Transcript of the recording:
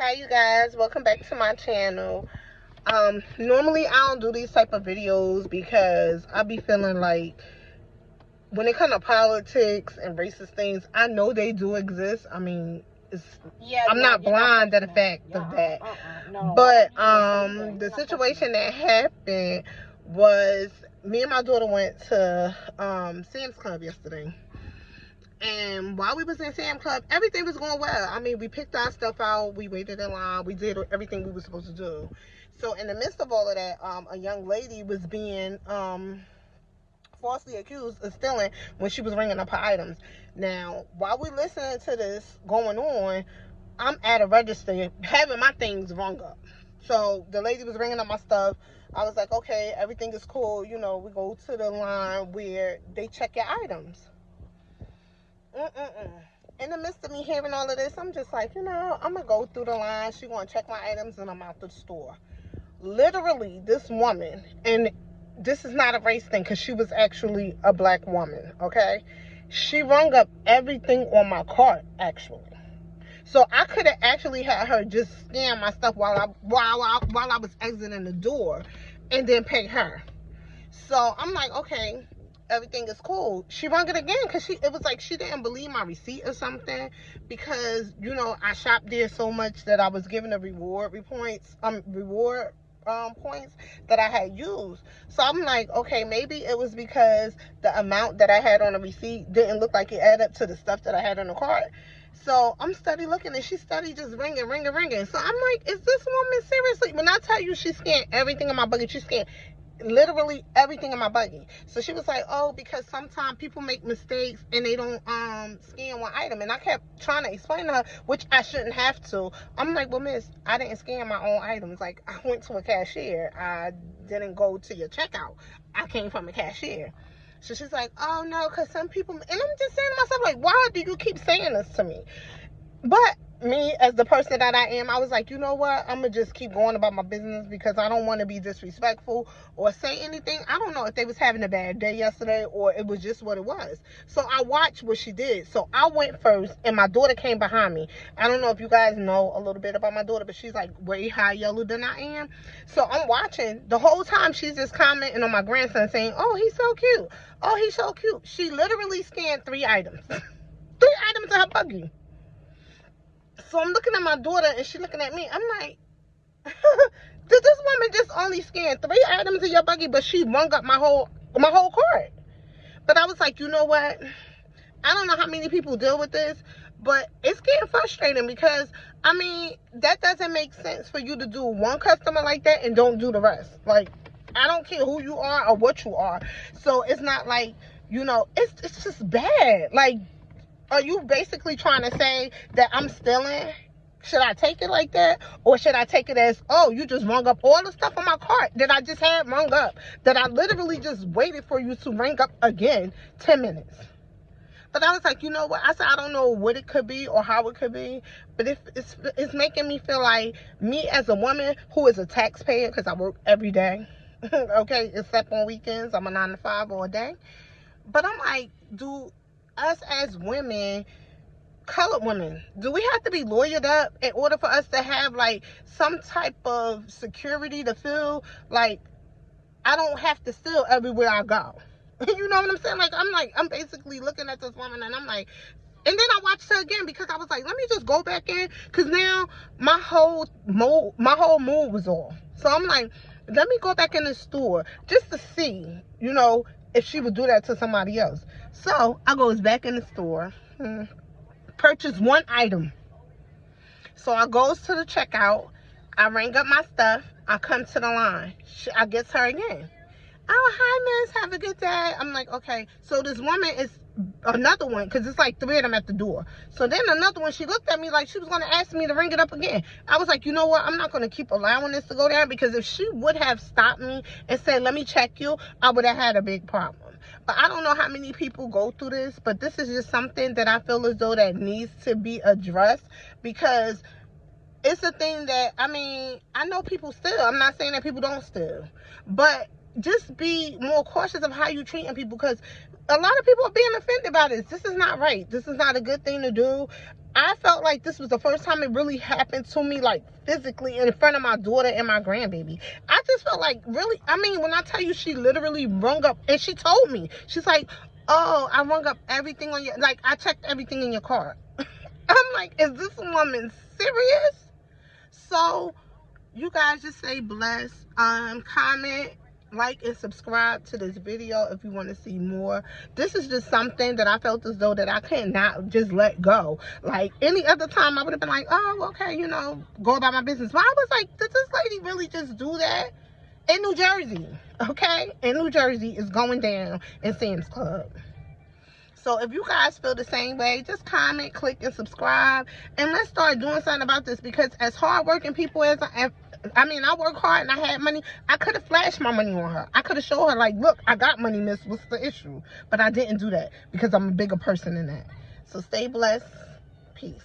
Hi you guys, welcome back to my channel. Normally I don't do these type of videos because I be feeling like when it comes to politics and racist things, I know they do exist. I mean, I'm not blind to the fact of that. No. But the situation that happened was me and my daughter went to Sam's Club yesterday. And while we was in Sam Club, everything was going well. I mean, we picked our stuff out, we waited in line, we did everything we were supposed to do. So in the midst of all of that, a young lady was being falsely accused of stealing when she was ringing up her items. Now, while we listening to this going on, I'm at a register having my things rung up. So the lady was ringing up my stuff. I was like, okay, everything is cool. You know, we go to the line where they check your items. In the midst of me hearing all of this, I'm just like, I'm gonna go through the line. She gonna check my items, and I'm out the store. Literally, this woman, and this is not a race thing, because she was actually a black woman. Okay, she rung up everything on my cart, actually. So I could have actually had her just scan my stuff while I was exiting the door, and then pay her. So I'm like, okay, everything is cool. She rung it again because it was like she didn't believe my receipt or something, because I shopped there so much that I was given the reward points that I had used. So I'm like, okay, maybe it was because the amount that I had on the receipt didn't look like it added up to the stuff that I had on the cart. So I'm steady looking, and she steady just ringing. So I'm like, is this woman seriously? When I tell you she scanned everything in my bucket, she scanned literally everything in my buggy. So she was like, oh, because sometimes people make mistakes and they don't scan one item. And I kept trying to explain to her, which I shouldn't have to. I'm like, well, miss, I didn't scan my own items. Like, I went to a cashier. I didn't go to your checkout. I came from a cashier. So she's like, oh no, because some people, and I'm just saying to myself, like, why do you keep saying this to me? But me, as the person that I am, I was like, you know what? I'm going to just keep going about my business, because I don't want to be disrespectful or say anything. I don't know if they was having a bad day yesterday or it was just what it was. So I watched what she did. So I went first, and my daughter came behind me. I don't know if you guys know a little bit about my daughter, but she's like way high yellow than I am. So I'm watching. The whole time she's just commenting on my grandson saying, oh, he's so cute. Oh, he's so cute. She literally scanned 3 items. 3 items in her buggy. So I'm looking at my daughter, and she looking at me. I'm like, did this woman just only scan 3 items in your buggy, but she rung up my whole cart? But I was like, you know what? I don't know how many people deal with this, but it's getting frustrating, because, I mean, that doesn't make sense for you to do one customer like that and don't do the rest. Like, I don't care who you are or what you are. So it's not like, it's just bad. Like, are you basically trying to say that I'm stealing? Should I take it like that? Or should I take it as, oh, you just rung up all the stuff on my cart that I just had rung up, that I literally just waited for you to ring up again 10 minutes? But I was like, you know what? I said, I don't know what it could be or how it could be, but it's making me feel like me as a woman who is a taxpayer, because I work every day, okay, except on weekends. I'm a 9 to 5 all day. But I'm like, do us as women, colored women, do we have to be lawyered up in order for us to have like some type of security to feel like I don't have to steal everywhere I go? You know what I'm saying? I'm basically looking at this woman, and I'm like, and then I watched her again, because I was like, let me just go back in, because now my whole mood was off. So I'm like, let me go back in the store just to see, if she would do that to somebody else. So I goes back in the store, purchase 1 item. So I goes to the checkout, I ring up my stuff, I come to the line, I gets her again. Oh, hi, miss, have a good day. I'm like, okay. So this woman is another one, because it's like 3 of them at the door. So then another one, she looked at me like she was going to ask me to ring it up again. I was like, you know what? I'm not going to keep allowing this to go down, because if she would have stopped me and said, let me check you, I would have had a big problem. But I don't know how many people go through this, but this is just something that I feel as though that needs to be addressed, because it's a thing that, I mean, I know people steal. I'm not saying that people don't steal, but just be more cautious of how you treating people, because a lot of people are being offended by this. This is not right. This is not a good thing to do. I felt like this was the first time it really happened to me, like physically in front of my daughter and my grandbaby. I just felt like, really, I mean, when I tell you, she literally rung up and she told me, she's like, oh, I rung up everything on your, like, I checked everything in your car. I'm like, is this woman serious? So you guys just stay blessed. Comment, like, and subscribe to this video if you want to see more. This is just something that I felt as though that I could not just let go. Like any other time I would have been like, oh, okay, you know, go about my business. But I was like, did this lady really just do that? In New Jersey, okay? In New Jersey, it's going down in Sam's Club. So if you guys feel the same way, just comment, click, and subscribe. And let's start doing something about this, because as hardworking people as I mean, I work hard and I had money. I could have flashed my money on her. I could have showed her, like, look, I got money, miss. What's the issue? But I didn't do that because I'm a bigger person than that. So stay blessed. Peace.